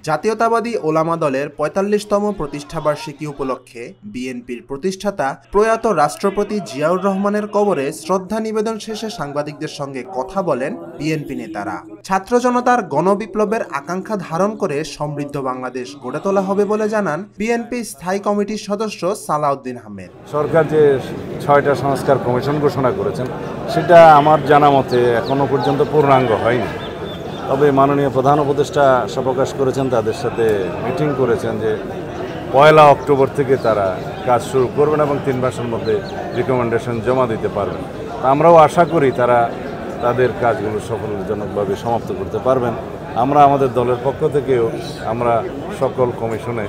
জাতীয়তাবাদী ওলামা দলের ৪৫তম প্রতিষ্ঠাবার্ষিকী উপলক্ষে বিএনপির প্রতিষ্ঠাতা প্রয়াত রাষ্ট্রপতি জিয়াউর রহমানের কবরে শ্রদ্ধা নিবেদন শেষে সাংবাদিকদের সঙ্গে কথা বলেন বিএনপি নেতারা। ছাত্র জনতার গণবিপ্লবের আকাঙ্ক্ষা ধারণ করে সমৃদ্ধ বাংলাদেশ গড়ে তোলা হবে বলে জানান বিএনপি স্থায়ী কমিটির সদস্য সালাউদ্দিন আহমেদ। সরকার যে ৬টা সংস্কার কমিশন ঘোষণা করেছেন সেটা আমার জানা মতে এখনো পর্যন্ত পূর্ণাঙ্গ হয়নি। তবে মাননীয় প্রধান উপদেষ্টা সপ্রকাশ করেছেন, তাদের সাথে মিটিং করেছেন যে ১ অক্টোবর থেকে তারা কাজ শুরু করবেন এবং ৩ মাসের মধ্যে রিকমেন্ডেশন জমা দিতে পারবেন। আমরাও আশা করি তারা তাদের কাজগুলো সফলজনকভাবে সমাপ্ত করতে পারবেন। আমরা আমাদের দলের পক্ষ থেকেও আমরা সকল কমিশনে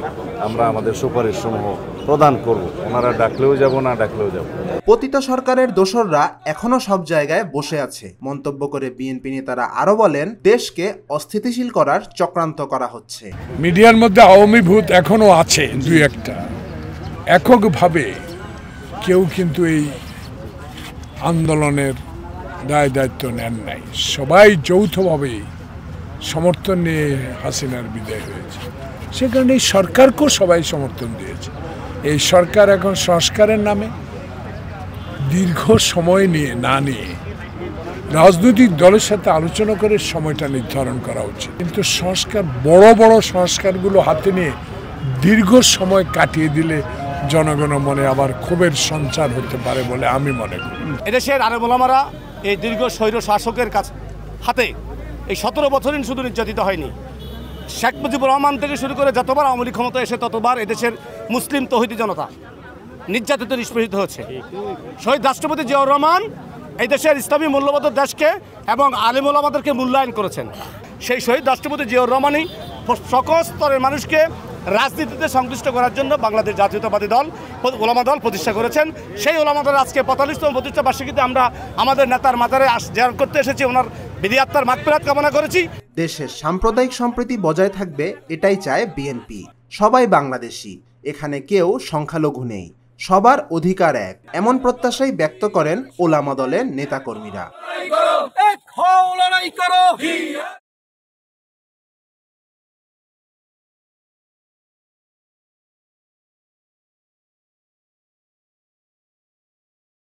আমরা আমাদের সুপারিশসমূহ প্রদান করব। ওনারা ডাকলেও যাব, না ডাকলেও যাব। পতিত সরকারের দোসররা এখনো সব জায়গায় বসে আছে মন্তব্য করে বিএনপি নেতারা আরো বলেন, দেশকে অস্থিতিশীল করার চক্রান্ত করা হচ্ছে। মিডিয়ার মধ্যে আওয়ামী ভূত এখনো আছে দুই একটা। এককভাবে কেউ কিন্তু এই আন্দোলনের দায় দায়িত্ব নেন নাই। সবাই যৌথভাবে সমর্থন নিয়ে হাসিনার বিদায় হয়েছে। সে কারণে এই সরকারকেও সবাই সমর্থন দিয়েছে। এই সরকার এখন সংস্কারের নামে দীর্ঘ সময় নিয়ে না নিয়ে রাজনৈতিক দলের সাথে আলোচনা করে সময়টা নির্ধারণ করা উচিত। কিন্তু সংস্কার, বড় বড় সংস্কারগুলো হাতে নিয়ে দীর্ঘ সময় কাটিয়ে দিলে জনগণের মনে আবার ক্ষোভের সঞ্চার হতে পারে বলে আমি মনে করি। এদেশের আলেম ওলামারা এই দীর্ঘ স্বৈর শাসকের কাছে হাতে এই ১৭ বছরই শুধু নির্যাতিত হয়নি। শেখ মুজিবুর রহমান থেকে শুরু করে যতবার আওয়ামী লীগ ক্ষমতা এসে ততবার এদেশের মুসলিম তৌহিদি জনতা নির্যাতিত নিষ্পেষিত হচ্ছে। শহীদ রাষ্ট্রপতি জিয়াউর রহমান এই দেশের ইসলামী মূল্যবোধের দেশকে এবং আলেম ওলামাদেরকে মূল্যায়ন করেছেন। সেই শহীদ রাষ্ট্রপতি জিয়াউর রহমানই সকল স্তরের মানুষকে রাজনীতিতে সংশ্লিষ্ট করার জন্য বাংলাদেশ জাতীয়তাবাদী দল ওলামা দল প্রতিষ্ঠা করেছেন। সেই ওলামা দল আজকে ৪৫তম প্রতিষ্ঠা বার্ষিকীতে আমরা আমাদের নেতার মাজারে জিয়ারত করতে এসেছি, ওনার বিধি আত্মার মাগফিরাত কামনা করেছি। দেশের সাম্প্রদায়িক সম্প্রীতি বজায় থাকবে, এটাই চায় বিএনপি। সবাই বাংলাদেশি, এখানে কেউ সংখ্যালঘু নেই, সবার অধিকার এক, এমন প্রত্যাশাই ব্যক্ত করেন ওলামা দলের নেতাকর্মীরা।